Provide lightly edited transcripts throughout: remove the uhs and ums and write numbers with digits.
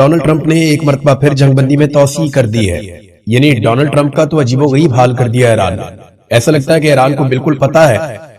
Donald Trump ने एक मरतबा फिर जंगबंदी में तौसीह कर दी है। यानी डोनाल्ड ट्रंप का तो अजीबोगरीब हाल कर दिया ईरान ने। ऐसा लगता है कि ईरान को बिल्कुल पता है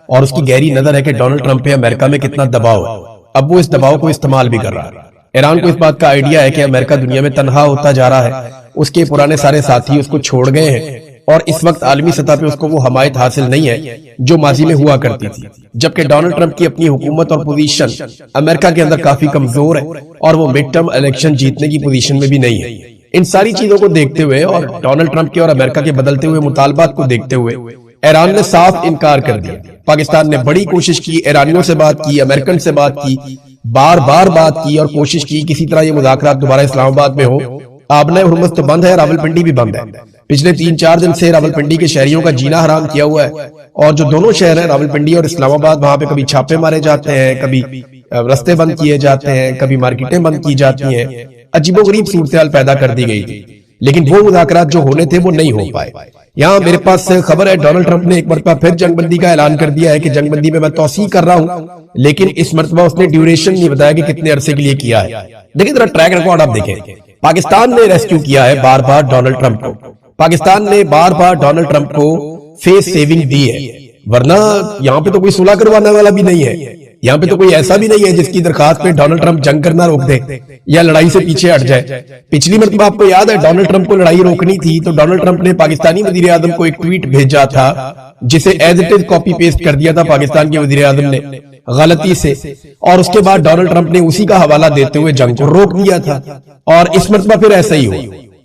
और उसकी गहरी नजर है कि डोनाल्ड ट्रंप पे अमेरिका में कितना दबाव है। अब वो इस दबाव को इस्तेमाल भी कर रहा है। ईरान को इस बात का आइडिया है कि अमेरिका दुनिया में तनहा होता जा रहा है, उसके पुराने सारे साथी उसको छोड़ गए हैं और इस वक्त आलमी सतह पे उसको वो हमायत हासिल नहीं है जो माजी में हुआ करती थी। जबकि डोनाल्ड ट्रंप की अपनी हुकूमत और पोजीशन अमेरिका के अंदर काफी कमजोर है और वो मिड टर्म इलेक्शन जीतने की पोजीशन में भी नहीं है। इन सारी चीजों को देखते हुए और डोनाल्ड ट्रंप के और अमेरिका के बदलते हुए मुतालबात को देखते हुए ईरान ने साफ इनकार कर दिया। पाकिस्तान ने बड़ी कोशिश की, ईरानियों से बात की, अमेरिकन से बात की, बार बार बात की और कोशिश की किसी तरह ये मुज़ाकरात दोबारा इस्लामाबाद में हो। आबना हुर्मुज़ तो बंद है, रावलपिंडी भी बंद है। पिछले 3-4 दिन से रावलपिंडी के शहरियों का जीना हराम किया हुआ है और जो दोनों शहर हैं रावलपिंडी और इस्लामाबाद, वहां पे कभी छापे मारे जाते हैं, कभी रास्ते बंद किए जाते हैं, कभी मार्केटें बंद की जाती हैं। अजीबोगरीब सूरत पैदा कर दी गई थी, लेकिन वो मुज़ाकरात जो होने थे वो नहीं हो पाए। यहाँ मेरे पास खबर है डोनाल्ड ट्रंप ने एक मरतबा फिर जंगबंदी का ऐलान कर दिया है कि जंगबंदी में मैं तौसीह कर रहा हूं, लेकिन इस मरतबा उसने ड्यूरेशन नहीं बताया कि कितने अरसे के लिए किया है। देखिए जरा ट्रैक रिकॉर्ड आप देखें। पाकिस्तान ने रेस्क्यू किया है बार बार डोनाल्ड ट्रंप को, पाकिस्तान ने बार बार डोनाल्ड ट्रंप को फेस सेविंग दी है, वरना यहाँ पे तो कोई सुलह करवाने वाला भी नहीं है। यहाँ पे तो कोई ऐसा भी नहीं है जिसकी दरखास्त पे डोनाल्ड ट्रंप जंग करना रोक दे या लड़ाई से पीछे हट जाए। पिछली मरतबा आपको याद है डोनाल्ड ट्रंप को लड़ाई रोकनी थी तो डोनाल्ड ट्रंप ने पाकिस्तानी वजीर आजम को एक ट्वीट भेजा था जिसे as it is copy paste कर दिया था पाकिस्तान के वजीर आजम ने गलती से, और उसके बाद डोनाल्ड ट्रंप ने उसी का हवाला देते हुए जंग को रोक दिया था। और इस मरतबा फिर ऐसा ही हुआ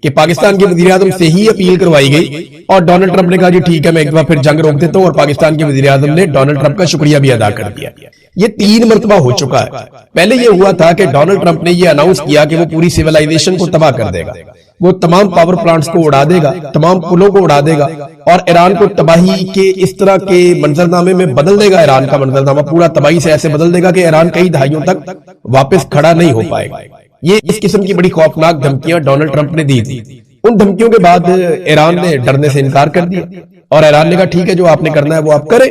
कि पाकिस्तान के वजीर आजम से ही अपील करवाई गई और डोनाल्ड ट्रंप ने कहा जी ठीक है मैं एक बार फिर जंग रोक देता हूं, और पाकिस्तान के वजीर आजम ने डोनाल्ड ट्रंप का शुक्रिया भी अदा कर दिया। ये 3 मरतबा हो चुका है। पहले ये हुआ था कि डोनाल्ड ट्रंप ने ये अनाउंस किया कि वो पूरी सिविलाइजेशन को तबाह कर देगा, वो तमाम पावर प्लांट्स को उड़ा देगा, तमाम पुलों को उड़ा देगा और ईरान को तबाही के इस तरह के मंजरनामे में बदल देगा। ईरान का मंजरनामा पूरा तबाही से ऐसे बदल देगा कि ईरान कई दहाइयों तक वापस खड़ा नहीं हो पाएगा। ये इस किस्म की बड़ी खौफनाक धमकियां डोनाल्ड ट्रंप ने दी थी। उन धमकियों के बाद ईरान ने डरने से इनकार कर दिया और ईरान ने कहा ठीक है जो आपने करना है वो आप करें।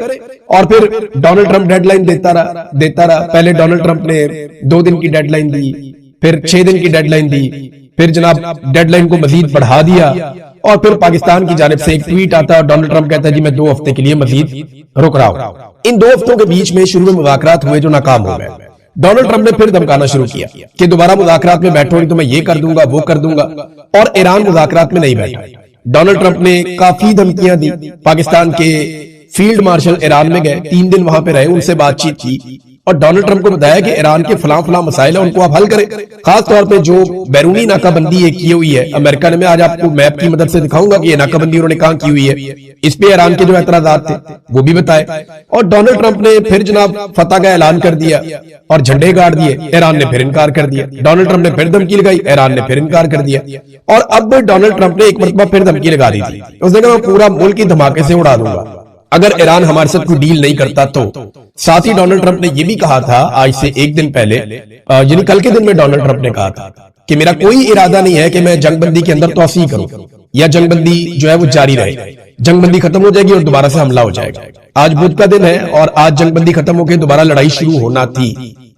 और फिर डोनाल्ड ट्रंप डेडलाइन देता रहा। पहले डोनाल्ड ट्रंप ने 2 दिन की डेडलाइन दी, फिर 6 दिन की डेडलाइन दी, फिर जनाब डेडलाइन को मजीद बढ़ा दिया और फिर पाकिस्तान की जानिब से एक ट्वीट आता है, डोनाल्ड ट्रंप कहता है जी मैं 2 हफ्ते के लिए मजीद रुक रहा हूं। इन 2 हफ्तों के बीच में शुरू में मुज़ाकरात हुए जो नाकाम हो गए। डोनाल्ड ट्रंप ने फिर धमकाना शुरू किया कि दोबारा मुज़ाकरात में बैठो नहीं तो मैं ये कर दूंगा वो कर दूंगा, और ईरान मुज़ाकरात में नहीं बैठा। डोनाल्ड ट्रंप ने काफी धमकियां दी। पाकिस्तान के फील्ड मार्शल ईरान में गए, 3 दिन वहां पे रहे, उनसे बातचीत की और डोनाल्ड ट्रंप को बताया कि ईरान के फलां मसाइल है उनको आप हल करें। खास तौर पे जो बैरूनी नाकाबंदी की हुई है अमेरिका ने, मैं आज आपको मैप की मदद से दिखाऊंगा कि ये नाकाबंदी उन्होंने कहां की हुई है, इस पे ईरान के जो एतराजात थे वो भी बताए। और डोनाल्ड ट्रंप ने फिर जनाब फतह का ऐलान कर दिया और झंडे गाड़ दिए, ईरान ने फिर इनकार कर दिया। डोनाल्ड ट्रंप ने फिर धमकी लगाई, ईरान ने फिर इनकार कर दिया। और अब डोनाल्ड ट्रंप ने एक मरतबा फिर धमकी लगा दी थी, उसने कहा मैं पूरा मुल्क ही धमाके से उड़ा दूंगा अगर ईरान हमारे साथ कोई डील नहीं करता तो। साथ ही डोनाल्ड ट्रंप ने यह भी कहा था आज से 1 दिन पहले, यानी कल के दिन में डोनाल्ड ट्रंप ने कहा था कि मेरा कोई इरादा नहीं है कि मैं जंगबंदी के अंदर तौसीह करूं या जंगबंदी जो है वो जारी रहे। जंगबंदी खत्म हो जाएगी और दोबारा से हमला हो जाएगा। आज बुध का दिन है और आज जंगबंदी खत्म होकर दोबारा लड़ाई शुरू होना थी।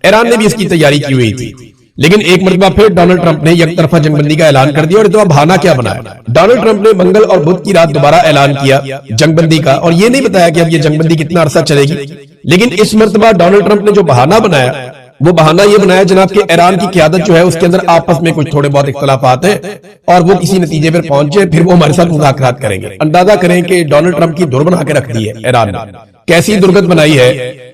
ईरान ने भी इसकी तैयारी की हुई थी, लेकिन एक मरतबा फिर डोनाल्ड ट्रंप ने एक तरफा जंगबंदी का ऐलान कर दिया। और तो बहाना क्या बनाया, डोनाल्ड ट्रंप ने मंगल और बुध की रात दोबारा ऐलान किया जंगबंदी का, और ये नहीं बताया कि अब ये जंगबंदी कितना अरसा चलेगी। लेकिन इस मरतबा डोनाल्ड ट्रंप ने जो बहाना बनाया वो बहाना ये बनाया जनाब कि ईरान की क़यादत जो है उसके अंदर आपस में कुछ थोड़े बहुत इख्तलाफात हैं और वो किसी नतीजे पर पहुंचे, फिर वो हमारे साथ मुज़ाकरात करेंगे। अंदाजा करें कि डोनाल्ड ट्रंप की दुर बना के रख दी है ईरान ने, कैसी दुर्गत बनाई है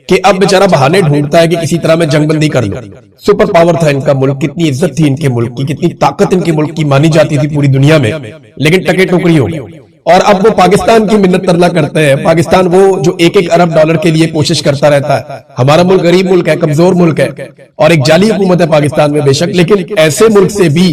कि अब बेचारा बहाने ढूंढता है कि किसी तरह में जंगबंदी कर लो। सुपर पावर था इनका मुल्क, कितनी इज्जत थी इनके मुल्क की, कितनी ताकत इनके मुल्क की मानी जाती थी पूरी दुनिया में, लेकिन टके टोकरी हो गई। और अब वो पाकिस्तान की मिन्नत तरला करते हैं। पाकिस्तान वो जो 1-1 अरब डॉलर के लिए कोशिश करता रहता है। हमारा मुल्क गरीब मुल्क है, कमजोर मुल्क है और एक जाली हुकूमत है पाकिस्तान में बेशक, लेकिन ऐसे मुल्क से भी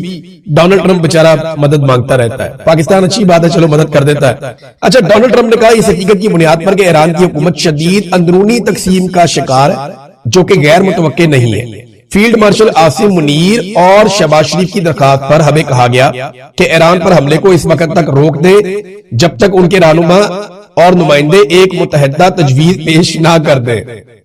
डोनाल्ड ट्रंप बेचारा मदद मांगता रहता है। पाकिस्तान अच्छी बात है, चलो मदद कर देता है। अच्छा, डोनाल्ड ट्रंप ने कहा इस हकीकत की बुनियाद पर कि ईरान की हुकूमत शदीद अंदरूनी तकसीम का शिकार है जो कि गैर मुतवक्के नहीं है। फील्ड मार्शल आसिम मुनीर और शहबाज शरीफ की दरखास्त पर हमें कहा गया कि ईरान पर हमले को इस वक्त तक रोक दे जब तक उनके रहनुमा और नुमाइंदे एक मुतहदा तजवीज पेश ना कर दे।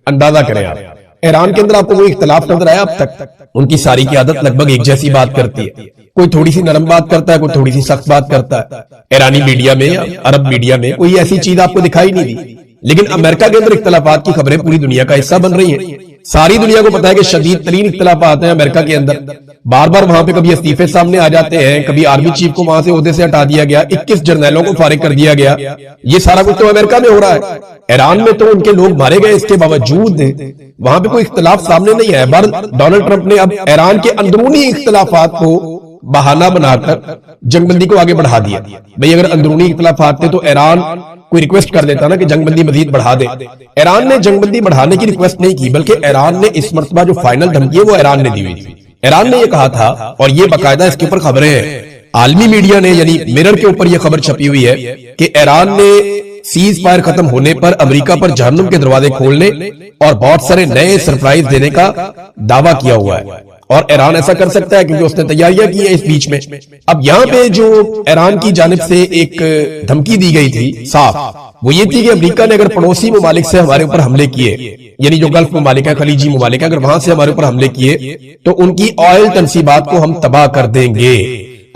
अंदाजा करें आप, ईरान के अंदर आपको कोई इख्तलाफ नजर आया अब तक? उनकी सारी की आदत लगभग एक जैसी बात करती है, कोई थोड़ी सी नरम बात करता है, कोई थोड़ी सी सख्त बात करता है। ईरानी मीडिया में, अरब मीडिया में कोई ऐसी चीज आपको दिखाई नहीं दी, लेकिन अमेरिका के अंदर इख्तलाफात की खबरें पूरी दुनिया का हिस्सा बन रही हैं। सारी दुनिया को पता है कि शदीद तरीन इख्तलाफात हैं अमेरिका के अंदर। बार बार वहां पे कभी इस्तीफे सामने आ जाते हैं, कभी आर्मी चीफ को वहां से ओहदे से हटा दिया गया, 21 जर्नैलों को फारिग कर दिया गया। ये सारा कुछ तो अमेरिका में हो रहा है। ईरान में तो उनके लोग मारे गए, इसके बावजूद वहां पे कोई इख्तलाफ सामने नहीं है। बार डोनाल्ड ट्रंप ने अब ईरान के अंदरूनी इख्तलाफात को बहाना बनाकर जंगबंदी को आगे बढ़ा दिया। भाई अगर अंदरूनी इख्तलाफात थे तो ईरान कोई रिक्वेस्ट कर देता ना कि जंगबंदी मजीद बढ़ा दे। ईरान ने जंगबंदी बढ़ाने की रिक्वेस्ट नहीं की, बल्कि ईरान ने इस मर्तबा जो फाइनल धमकी है वो ईरान ने दी हुई थी। ईरान ने यह कहा था, और ये बाकायदा इसके ऊपर खबरें हैं, आलमी मीडिया ने यानी मिरर के ऊपर यह खबर छपी हुई है कि ईरान ने सीज फायर खत्म होने पर अमेरिका पर जहन्नुम के दरवाजे खोलने और बहुत सारे नए सरप्राइज देने का दावा किया हुआ है। और ईरान ऐसा कर सकता है क्योंकि उसने तैयारियां की है इस बीच में। अब यहां पे जो ईरान की जानिब से एक धमकी दी गई थी साफ, वो ये थी कि अमेरिका ने अगर पड़ोसी ममालिक से हमारे ऊपर हमले किए, यानी जो गल्फ ममालिक है, खलीजी ममालिक है, अगर वहां से हमारे ऊपर हमले किए तो उनकी ऑयल तनसीबात को हम तबाह कर देंगे।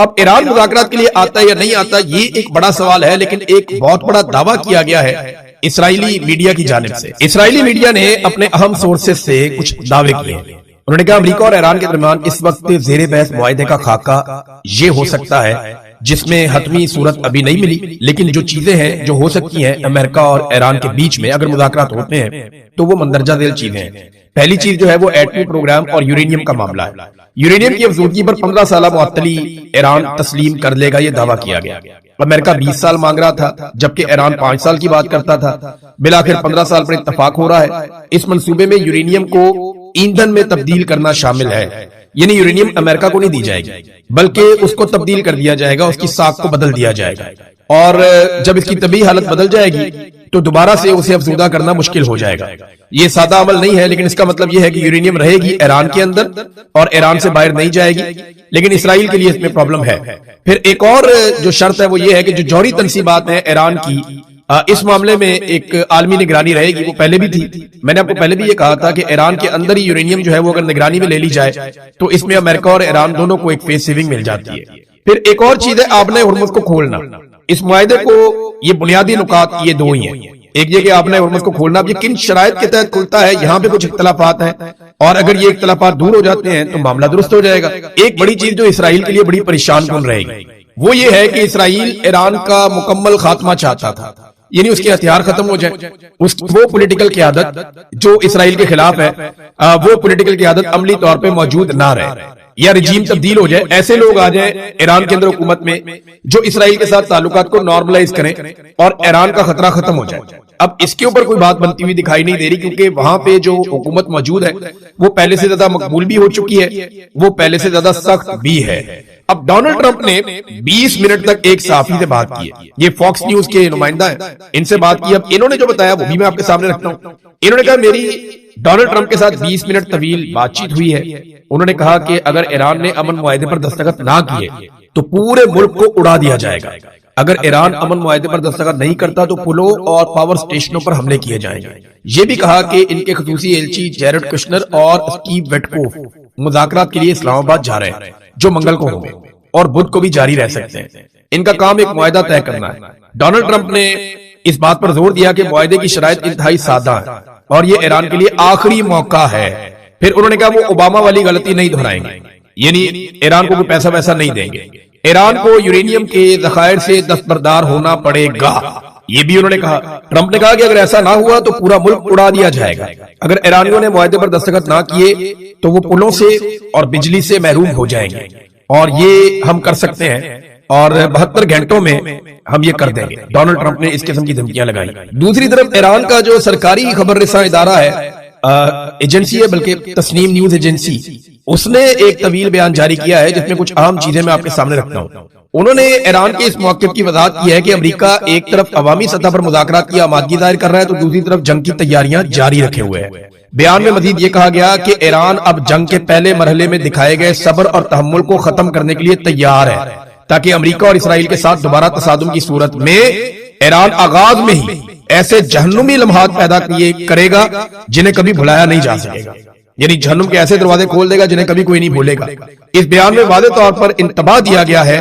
अब ईरान मुज़ाकरात के लिए आता है या नहीं आता, ये एक बड़ा सवाल है, लेकिन एक बहुत बड़ा दावा किया गया है इसराइली मीडिया की जानिब से। इसराइली मीडिया ने अपने अहम सोर्सेज से कुछ दावे किए। उन्होंने कहा अमेरिका और ईरान के दरमियान इस वक्त ज़ेरे बहस मुआहदे का खाका ये हो सकता है, जिसमें हतमी सूरत अभी नहीं मिली, लेकिन जो चीजें हैं जो हो सकती हैं अमेरिका और ईरान के बीच में अगर मुज़ाकरात होते हैं तो वो मंदरजा ज़ेल चीजें हैं। पहली चीज जो है वो एटमी प्रोग्राम और यूरेनियम का मामला है। यूरेनियम की अफजूदगी पर 15 साल मुअत्तली ईरान तस्लीम कर लेगा, ये दावा किया गया। अमेरिका 20 साल मांग रहा था, जबकि ईरान 5 साल की बात करता था। बिलाखिर 15 साल पर इत्तफाक हो रहा है। इस मंसूबे में यूरेनियम को ईंधन में तब्दील करना शामिल है, यानी यूरेनियम अमेरिका को नहीं दी जाएगी, बल्कि उसको तब्दील कर दिया जाएगा, उसकी साख को बदल दिया जाएगा। और जब इसकी तबी हालत बदल जाएगी तो दोबारा से उसे अफजूदा करना मुश्किल हो जाएगा। ये सादा अमल नहीं है, लेकिन इसका मतलब यह है कि यूरेनियम रहेगी ईरान के अंदर और ईरान से बाहर नहीं जाएगी, लेकिन इसराइल के लिए इसमें प्रॉब्लम है। फिर एक और जो शर्त है वो ये है कि जो जौहरी तनसीबात है ईरान की, इस मामले में एक आलमी निगरानी रहेगी। वो पहले भी थी, मैंने आपको पहले भी ये कहा था कि ईरान के अंदर ही यूरेनियम जो है वो अगर निगरानी में ले ली जाए तो इसमें अमेरिका और ईरान दोनों को एक फेस सेविंग मिल जाती है। फिर एक और चीज है आपने हुर्मुज़ को खोलना। इस मुआहदे को ये बुनियादी नुकात ये दो ही हैं। एक ये कि आपने हुर्मुज़ को खोलना, अब ये किन शराइत के तहत खुलता है, यहाँ पे कुछ इख्तलाफात हैं, और अगर ये इख्तलाफात दूर हो जाते हैं तो मामला दुरुस्त हो जाएगा। एक बड़ी चीज जो इसराइल के लिए बड़ी परेशान कुन रहेगी वो ये है कि इसराइल ईरान का मुकम्मल खात्मा चाहता था, यानी उसके हथियार खत्म हो जाए। वो पॉलिटिकल क़यादत जो इसराइल के खिलाफ है, वो पॉलिटिकल क़यादत अमली तौर पे मौजूद ना रहे या रजीम तब्दील हो जाए। ऐसे लोग आ जाए ईरान के अंदर हुकूमत में जो इसराइल के साथ ताल्लुकात को नॉर्मलाइज करें और ईरान का खतरा खत्म हो जाए। अब इसके ऊपर कोई बात बनती हुई दिखाई नहीं दे रही, क्योंकि वहां पे जो हुकूमत मौजूद है वो पहले से ज्यादा मकबूल भी हो चुकी है, वो पहले से ज्यादा सख्त भी है। अब डोनाल्ड ट्रंप ने 20 मिनट तक एक सहाफी से बात की है, ये फॉक्स न्यूज के नुमाइंदा है, इनसे बात की। अब इन्होंने जो बताया वो भी मैं आपके सामने रखता हूं। इन्होंने कहा मेरी डोनाल्ड ट्रंप के साथ 20 मिनट तवील बातचीत हुई है। उन्होंने कहा कि अगर ईरान ने अमन मुआहदे पर दस्तखत ना किए तो पूरे मुल्क को उड़ा दिया जाएगा। अगर ईरान अमन मुआहदे पर दस्तखत नहीं करता तो पुलों और पावर स्टेशनों पर हमले किए जाएंगे। ये भी कहा कि इनके खसूसी एलची जैरेड कुशनर और स्टीव वेटकोफ मुज़ाकरात के लिए इस्लामाबाद जा रहे हैं, जो मंगल को होंगे और बुध को भी जारी रह सकते हैं। इनका काम एक मुआहदा तय करना है। डोनाल्ड ट्रंप ने इस बात पर जोर दिया कि मुआहदे की शराइत इंतहाई सादा है और ये ईरान के लिए आखिरी मौका है। फिर उन्होंने कहा वो ओबामा वाली गलती नहीं दोहराएंगे, यानी ईरान को कोई पैसा वैसा नहीं देंगे। ईरान को यूरेनियम के ज़खायर से दस्तबरदार होना पड़ेगा, ये भी उन्होंने कहा। ट्रंप ने कहा कि अगर ऐसा ना हुआ तो पूरा मुल्क उड़ा दिया जाएगा। अगर ईरानियों ने मुआहदे पर दस्तखत ना किए तो वो पुलों से और बिजली से महरूम हो जाएंगे, और ये हम कर सकते हैं और 72 घंटों में हम ये कर देंगे। डोनाल्ड ट्रंप ने इस किस्म की धमकियां लगाई। दूसरी तरफ ईरान का जो सरकारी खबर रिसा इदारा है, एजेंसी है बल्कि तस्नीम न्यूज एजेंसी, उसने एक तवील बयान जारी किया है जिसमें कुछ अहम चीजें मैं आपके सामने रखता हूं। उन्होंने ईरान के इस मौक़िफ़ की वजाहत की है कि अमेरिका एक तरफ अवामी सतह पर मुज़ाकरात की आमादगी जाहिर कर रहा है तो दूसरी तरफ जंग की तैयारियां जारी रखे हुए है। बयान में मजीद ये कहा गया कि ईरान अब जंग के पहले मरहले में दिखाए गए सब्र और तहम्मुल को खत्म करने के लिए तैयार है, ताकि अमेरिका और इसराइल के साथ दोबारा तसादुम की सूरत में ईरान आगाज में ही ऐसे जहन्नुमी लम्हात पैदा करेगा जिन्हें कभी भुलाया नहीं जा सकेगा। यानी जहन्नुम के ऐसे दरवाजे खोल देगा जिन्हें कभी कोई नहीं भूलेगा। इस बयान में वादे तौर पर इंतबाह दिया गया है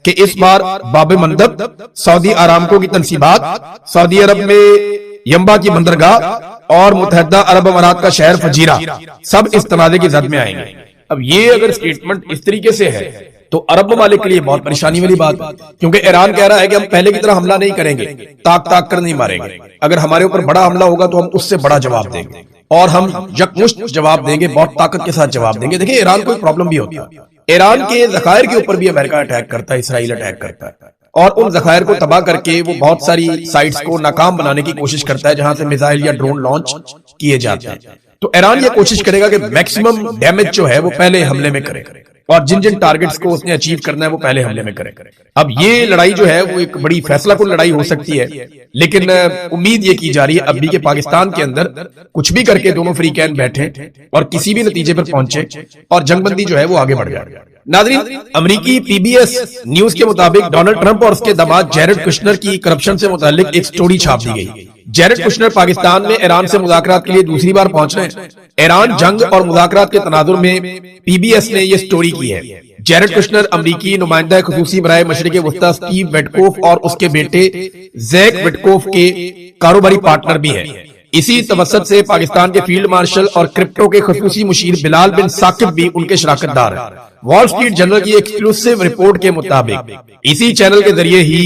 कि इस बार बाब मंदब, सऊदी आरामको की तनसीबात, सऊदी अरब में यंबा की बंदरगाह और मुत्तहदा अरब अमारात का शहर फजीरा सब इस तनाज़े की जद में आएंगे। अब ये अगर स्टेटमेंट इस तरीके से है तो अरब ममालिक के लिए बहुत परेशानी वाली बात है, क्योंकि ईरान कह रहा है कि हम पहले की तरह हमला नहीं करेंगे, ताक ताक कर नहीं मारेंगे। अगर हमारे ऊपर बड़ा हमला होगा तो हम उससे बड़ा जवाब देंगे और हम यकमुश्त जवाब देंगे, बहुत ताकत के साथ जवाब देंगे। देखिए ईरान को प्रॉब्लम भी होती है, ईरान के जखायर के ऊपर भी अमेरिका अटैक करता है, इसराइल अटैक करता है और उन जखायर को तबाह करके वो बहुत सारी साइट्स को नाकाम बनाने की कोशिश करता है जहां से मिसाइल या ड्रोन लॉन्च किए जाते हैं। तो ईरान ये कोशिश करेगा कि मैक्सिमम डैमेज जो है वो पहले हमले में करे और जिन जिन टारगेट्स को उसने अचीव करना है वो पहले हमले में करे। अब ये लड़ाई जो है वो एक बड़ी फैसलाकुन लड़ाई हो सकती है, लेकिन उम्मीद ये की जा रही है अब भी कि पाकिस्तान के अंदर कुछ भी करके दोनों फ्री कैन बैठे और किसी भी नतीजे पर पहुंचे और जंगबंदी जो है वो आगे बढ़ जाए। नाज़रीन, अमेरिकी पीबीएस न्यूज के मुताबिक डोनाल्ड ट्रंप और उसके दामाद जैरेड कुशनर की करप्शन से मुतालिक एक स्टोरी छाप दी गई। जैरेड कुशनर पाकिस्तान में ईरान से मुज़ाकरात के लिए दूसरी बार पहुंच रहे हैं। ईरान जंग और मुज़ाकरात के तनाजुर में पीबीएस ने यह स्टोरी की है। जैरेड कुशनर अमरीकी नुमाइंदा खुसूसी बराए मशरिक़ वस्ता स्टीव विटकोफ और उसके बेटे जैक विटकोफ के कारोबारी पार्टनर भी हैं। इसी तवस्सुत से पाकिस्तान के फील्ड मार्शल और क्रिप्टो के खुसूसी मुशीर बिलाल बिन साकिब भी उनके शराकतदार हैं। वॉल स्ट्रीट जर्नल की एक्सक्लूसिव रिपोर्ट के मुताबिक इसी चैनल के जरिए ही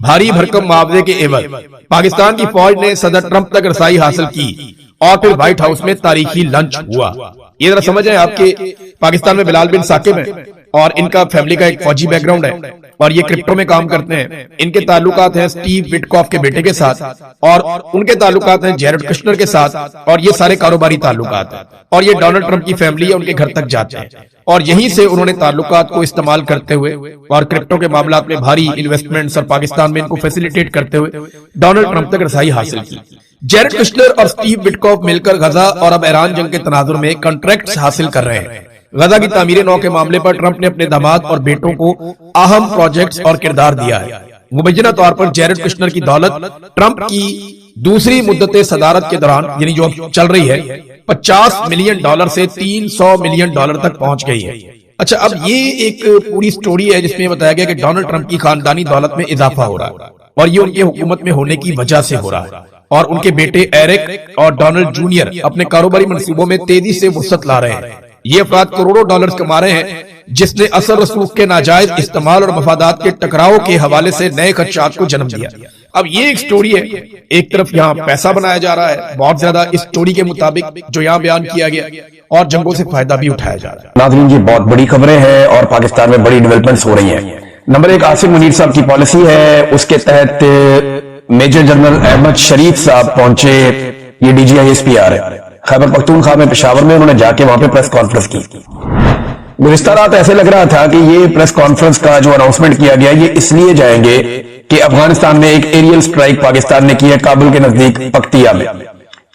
भारी भरकम मुआवजे के एवज पाकिस्तान की फौज ने सदर ट्रंप तक रसाई हासिल की और फिर व्हाइट हाउस में तारीखी लंच हुआ। ये जरा समझ आए, आपके पाकिस्तान में बिलाल बिन साकिब है और इनका फैमिली का एक फौजी बैकग्राउंड है और ये क्रिप्टो में काम करते हैं। इनके ताल्लुकात हैं स्टीव विटकॉफ के बेटे के साथ और उनके ताल्लुकात हैं जैरेड कुशनर के साथ और ये सारे कारोबारी ताल्लुकात हैं और ये डोनाल्ड ट्रंप की फैमिली है, उनके घर तक जाते हैं और यहीं से उन्होंने ताल्लुकात को इस्तेमाल करते हुए और क्रिप्टो के मामला में भारी इन्वेस्टमेंट्स और पाकिस्तान में इनको फैसिलिटेट करते हुए डोनाल्ड ट्रंप तक रसाई हासिल की। जैरेड कुशनर और स्टीव विटकॉफ मिलकर गजा और अब ईरान जंग के तनाजुर में कॉन्ट्रैक्ट्स हासिल कर रहे हैं। गजा की तामीर नौ के मामले पर ट्रंप ने अपने दामाद और बेटों को अहम प्रोजेक्ट्स और किरदार दिया है। मुबैना तौर पर जैरेड कुशनर की दौलत ट्रंप की दूसरी मुद्दत सदारत के दौरान यानी जो चल रही है $50 मिलियन से $300 मिलियन तक पहुंच गई है। अच्छा, अब ये एक पूरी स्टोरी है जिसमें बताया गया कि डोनाल्ड ट्रंप की खानदानी दौलत में इजाफा हो रहा है और ये उनकी हुकूमत में होने की वजह से हो रहा है और उनके बेटे एरिक और डोनाल्ड जूनियर अपने कारोबारी मंसूबों में तेजी से वुसअत ला रहे हैं। ये अफराद करोड़ों डॉलर्स कमा रहे हैं जिसने असर रसूख के नाजायज इस्तेमाल और मफादात के टकराव के हवाले से नए खदशात को जन्म दिया। अब ये एक स्टोरी है, एक तरफ यहाँ पैसा बनाया जा रहा है बहुत ज्यादा इस स्टोरी के मुताबिक जो यहाँ बयान किया गया और जंगों से फायदा भी उठाया जा रहा है। नाज़रीन जी, बहुत बड़ी खबरें हैं और पाकिस्तान में बड़ी डेवलपमेंट्स हो रही हैं। नंबर 1, आसिम मुनीर साहब की पॉलिसी है, उसके तहत मेजर जनरल अहमद शरीफ साहब पहुंचे, ये DGISPR है खैबर पख्तूनख्वा में पेशावर में, उन्होंने जाके वहां पे प्रेस कॉन्फ्रेंस की। गुज़िश्ता रात ऐसे लग रहा था कि ये प्रेस कॉन्फ्रेंस का जो अनाउंसमेंट किया गया ये इसलिए जाएंगे कि अफगानिस्तान में एक एरियल स्ट्राइक पाकिस्तान ने की है काबुल के नजदीक पख्तिया में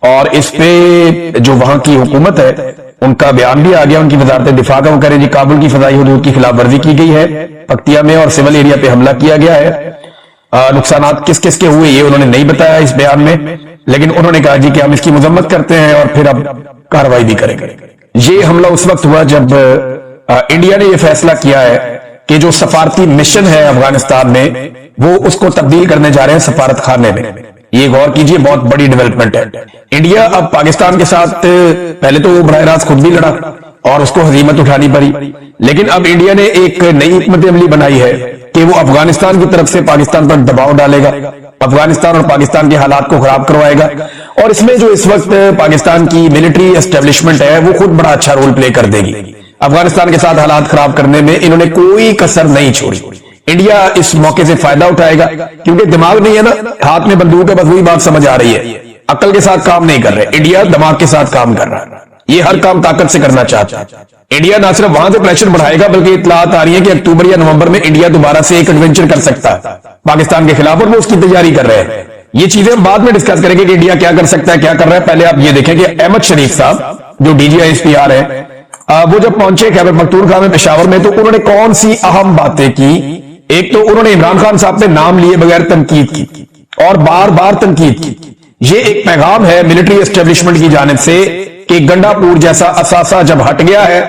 और इस पे जो वहां की हुकूमत है उनका बयान भी आ गया। उनकी वजारत दिफा का वो कह रहे जी काबुल की फजाई हुदूद की खिलाफ वर्जी की गई है पख्तिया में और सिविल एरिया पे हमला किया गया है। नुकसानात किस किस के हुए ये उन्होंने नहीं बताया इस बयान में, लेकिन उन्होंने कहा जी कि हम इसकी मजम्मत करते हैं और फिर अब कार्रवाई भी करेंगे। ये हमला उस वक्त हुआ जब इंडिया ने यह फैसला किया है कि जो सफारती मिशन है अफगानिस्तान में वो उसको तब्दील करने जा रहे हैं सफारत खाने में। ये गौर कीजिए, बहुत बड़ी डेवलपमेंट है। इंडिया अब पाकिस्तान के साथ पहले तो वो बराह रास्त खुद भी लड़ा और उसको हजीमत उठानी पड़ी, लेकिन अब इंडिया ने एक नई हिकमत अमली बनाई है कि वो अफगानिस्तान की तरफ से पाकिस्तान पर दबाव डालेगा, अफगानिस्तान और पाकिस्तान के हालात को खराब करवाएगा और इसमें जो इस वक्त पाकिस्तान की मिलिट्री एस्टेब्लिशमेंट है वो खुद बड़ा अच्छा रोल प्ले कर देगी। अफगानिस्तान के साथ हालात खराब करने में इन्होंने कोई कसर नहीं छोड़ी। इंडिया इस मौके से फायदा उठाएगा क्योंकि दिमाग नहीं है ना, हाथ में बंदूक है, बस वही बात समझ आ रही है, अक्ल के साथ काम नहीं कर रहे। इंडिया दिमाग के साथ काम कर रहा है, ये हर काम ताकत से करना चाहता है। इंडिया ना सिर्फ वहां से प्रेशर बढ़ाएगा बल्कि इत्तलात आ रही है कि अक्टूबर या नवंबर में इंडिया दोबारा से एक एडवेंचर कर सकता है पाकिस्तान के खिलाफ और वो उसकी तैयारी कर रहे हैं। ये चीजें हम बाद में डिस्कस करेंगे कि इंडिया क्या कर सकता है, क्या कर रहा है। पहले आप ये देखें कि अहमद शरीफ साहब जो DGISPR है वो जब पहुंचे खैबर पख्तूनख्वा में पेशावर में तो उन्होंने कौन सी अहम बातें की। एक तो उन्होंने इमरान खान साहब पे नाम लिए बगैर तनकीद की और बार बार तनकीद की। ये एक पैगाम है मिलिट्री एस्टेब्लिशमेंट की जानिब से कि गंडापुर जैसा असासा जब हट गया है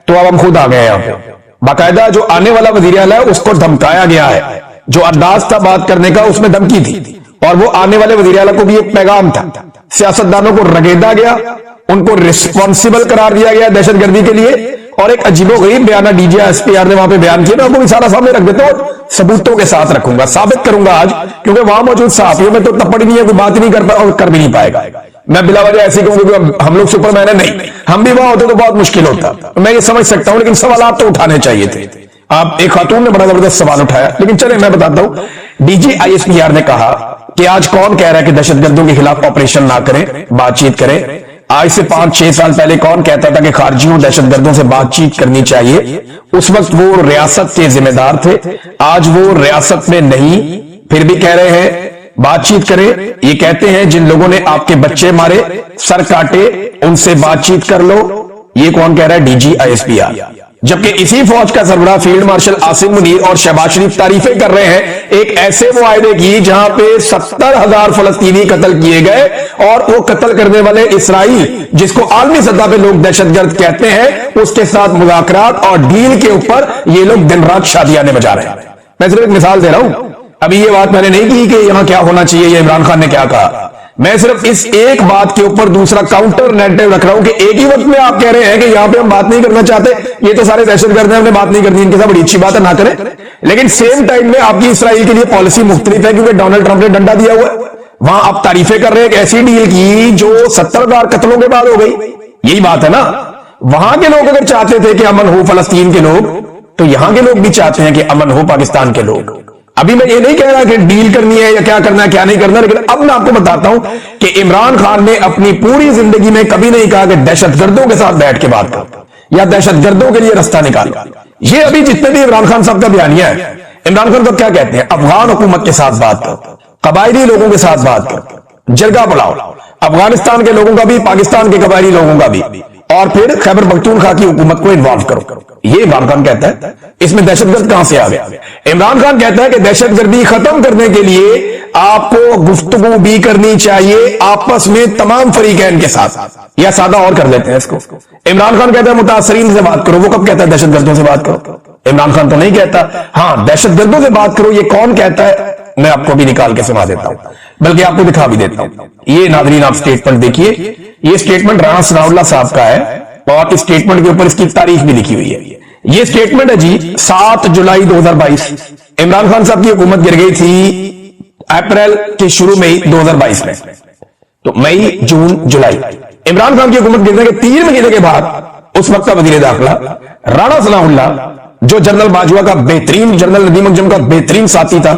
तो अब हम खुद आ गए यहां पे। बाकायदा जो आने वाला वजीर आला है उसको धमकाया गया है, जो अंदाज था बात करने का उसमें धमकी थी, और वो आने वाले वजीर आला को भी एक पैगाम था। सियासतदानों को रगेदा गया, उनको रिस्पॉन्सिबल करार दिया गया दहशतगर्दी के लिए, और एक अजीबोगरीब बयान डीजीआईएसपीआर ने वहां पे बयान किया। मैं आपको सारा सामने रख देता हूं, सबूतों के साथ रखूंगा, साबित करूंगा आज, क्योंकि वहां मौजूद सहाफियों में तो तपड़ नहीं है, कोई बात नहीं कर भी नहीं पाएगा। मैं बिला वजह ऐसे कहूंगा कि हम लोग सुपरमैन है, नहीं, हम भी वहां होते तो बहुत मुश्किल होता। मैं ये समझ सकता हूं, लेकिन सवाल आप तो उठाने चाहिए थे। आप एक खातून ने बड़ा जबरदस्त सवाल उठाया, लेकिन चले मैं बताता हूं। डीजीआईएसपीआर ने कहा कि आज कौन कह रहा है कि दहशतगर्दों के खिलाफ ऑपरेशन ना करें, बातचीत करें। आज से 5-6 साल पहले कौन कहता था कि खारजियों दहशतगर्दों से बातचीत करनी चाहिए? उस वक्त वो रियासत के जिम्मेदार थे, आज वो रियासत में नहीं, फिर भी कह रहे हैं बातचीत करें। ये कहते हैं जिन लोगों ने आपके बच्चे मारे, सर काटे, उनसे बातचीत कर लो। ये कौन कह रहा है? डीजीआईएसपीआर। जबकि इसी फौज का सरबराह फील्ड मार्शल आसिम मुनीर और शहबाज शरीफ तारीफें कर रहे हैं एक ऐसे मुआहदे की जहां पे 70,000 फलस्तीनी कत्ल किए गए, और वो कत्ल करने वाले इसराइल, जिसको आलमी सतह पे लोग दहशतगर्द कहते हैं, उसके साथ मुज़ाकरात और डील के ऊपर ये लोग दिन रात शादियां बजा रहे हैं। मैं सिर्फ एक मिसाल दे रहा हूं। अभी ये बात मैंने नहीं की कि यहां क्या होना चाहिए, ये इमरान खान ने क्या कहा। मैं सिर्फ इस एक बात के ऊपर दूसरा काउंटर नैरेटिव रख रहा हूं कि एक ही वक्त में आप कह रहे हैं कि यहां पे हम बात नहीं करना चाहते, ये तो सारे दहशतगर्द हैं, हमने बात नहीं करनी, इनके साथ बड़ी अच्छी बात है, ना करें। लेकिन सेम टाइम में आपकी इसराइल के लिए पॉलिसी मुख्तलिफ है, क्योंकि डोनाल्ड ट्रंप ने डंडा दिया हुआ है। वहां आप तारीफें कर रहे हैं एक ऐसी डील की जो 70,000 कत्लों के बाद हो गई। यही बात है ना। वहां के लोग अगर चाहते थे कि अमन हो फलस्तीन के लोग, तो यहां के लोग भी चाहते हैं कि अमन हो पाकिस्तान के लोग। अभी मैं ये नहीं कह रहा कि डील करनी है या क्या करना है क्या नहीं करना, लेकिन अब मैं आपको बताता हूं कि इमरान खान ने अपनी पूरी जिंदगी में कभी नहीं कहा कि दहशतगर्दों के साथ बैठ के बात करो या दहशतगर्दों के लिए रास्ता निकालो। ये अभी जितने भी इमरान खान साहब का बयानिया है, इमरान खान साहब क्या कहते हैं? अफगान हुकूमत के साथ बात करो, कबायली लोगों के साथ बात करो, जरगा बुलाओ, अफगानिस्तान के लोगों का भी, पाकिस्तान के कबायली लोगों का भी, और फिर खैबर पख्तूनख्वा की हुकूमत को इन्वॉल्व करो। ये इमरान खान कहता है। इसमें दहशतगर्द कहां से आ गया? इमरान खान कहता है कि दहशतगर्दी खत्म करने के लिए आपको गुफ्तगू भी करनी चाहिए आपस में तमाम फरीकैन के साथ। या सादा और कर लेते हैं इसको, इमरान खान कहता है मुतासरीन से बात करो। वो कब कहता है दहशतगर्दों से बात करो? इमरान खान तो नहीं कहता। हाँ, दहशतगर्दों से बात करो, ये कौन कहता है? मैं आपको भी निकाल के सुना देता हूं, बल्कि आपको दिखा भी देता हूं। ये नाज़रीन आप स्टेटमेंट देखिए, ये स्टेटमेंट राणा सनाउल्लाह साहब का है, और इस स्टेटमेंट के ऊपर इसकी तारीख भी लिखी हुई है। ये स्टेटमेंट है जी 7 जुलाई 2022। इमरान खान साहब की हुकूमत गिर गई थी अप्रैल के शुरू में ही 2022 में, तो मई, जून, जुलाई। इमरान खान की हुकूमत गिरने के 3 महीने के बाद उस वक्त का वजीर दाखिला राणा सनाउल्लाह, जो जनरल बाजवा का बेहतरीन, जनरल नदीम अकजम का बेहतरीन साथी था,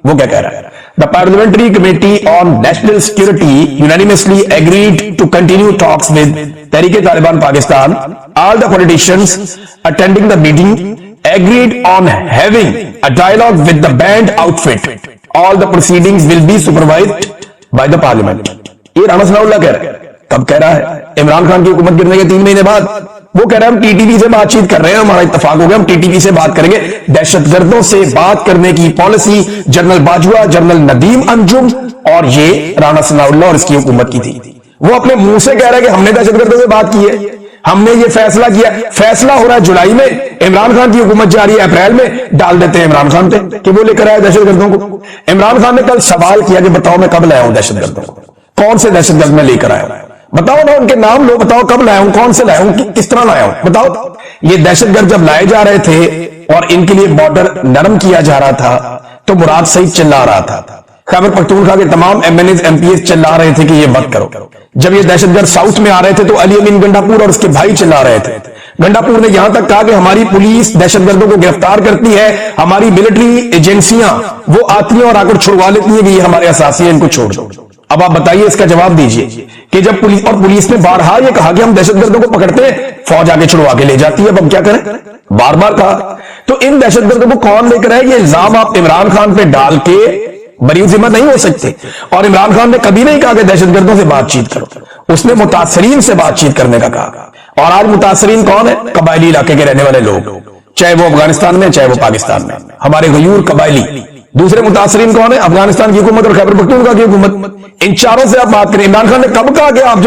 वो क्या कह रहा है? The parliamentary committee on national security unanimously agreed to continue talks with Tehreek Taliban Pakistan. All the politicians attending the meeting agreed on having a dialogue with the band outfit. All the proceedings will be supervised by the parliament. ये राणा सनाउल्लाह कह रहा है। कब कह रहा है? इमरान खान की हुकूमत गिरने के 3 महीने बाद। वो कह रहा है हम टीटीपी से बातचीत कर रहे हैं, हमारा इत्तेफाक हो गया, हम टीटीपी से बात करेंगे। दहशतगर्दों से बात करने की policy general Bajwa, general Nadeem Anjum और ये राणा सनाउल्लाह और इसकी हुकूमत की थी। वो अपने मुंह से कह रहा है कि हमने दहशतगर्दों से बात की है, हमने ये फैसला किया। फैसला हो रहा है जुलाई में, इमरान खान की हुकूमत जा रही है अप्रैल में, डाल देते हैं इमरान खान पे कि वो लेकर आए दहशतगर्दों को। इमरान खान ने कल सवाल किया कि बताओ मैं कब लाया हूं दहशतगर्दों को, कौन से दहशतगर्द में लेकर आया हूं, बताओ ना, उनके नाम लो, बताओ कब लाया हूं, कौन से लाया हूं, किस तरह लाया हूं, बताओ। ये दहशतगर्द जब लाए जा रहे थे और इनके लिए बॉर्डर नरम किया जा रहा था, तो मुराद सईद चिल्ला रहा था, खैबर पख्तूनख्वा के तमाम एमएनए एमपीएस चिल्ला रहे थे कि ये मत करो। जब ये दहशतगर्द साउथ में आ रहे थे तो अली अमीन गंडापुर और उसके भाई चिल्ला रहे थे। गंडापुर ने यहां तक कहा कि हमारी पुलिस दहशतगर्दों को गिरफ्तार करती है, हमारी मिलिट्री एजेंसियां वो आती हैं और आकर छुड़वा लेती है कि ये हमारे असासी है, इनको छोड़ दो। अब आप बताइए, इसका जवाब दीजिए कि जब पुलिस ने बारहा ये कहा कि हम दहशतगर्दों को पकड़ते हैं, फौज आगे छुड़वा के ले जाती है, अब हम क्या करें? बार बार कहा। तो इन दहशतगर्दों को कौन लेकर आए? ये इल्जाम आप इमरान खान पे डाल के बरी जिम्मा नहीं हो सकते। और इमरान खान ने कभी नहीं कहा कि दहशतगर्दों से बातचीत करो, उसने मुतासरीन से बातचीत करने का कहा। और आज मुतासरीन कौन है? कबायली इलाके के रहने वाले लोग, चाहे वो अफगानिस्तान में चाहे वो पाकिस्तान में, हमारे गयूर कबायली दूसरे मुतासरीन कौन है? अफगानिस्तान की हुकूमत और खैबर पख्तूनख्वा की हुकूमत। इन चारों से आप बात करें। इमरान खान ने कब कहा कि आप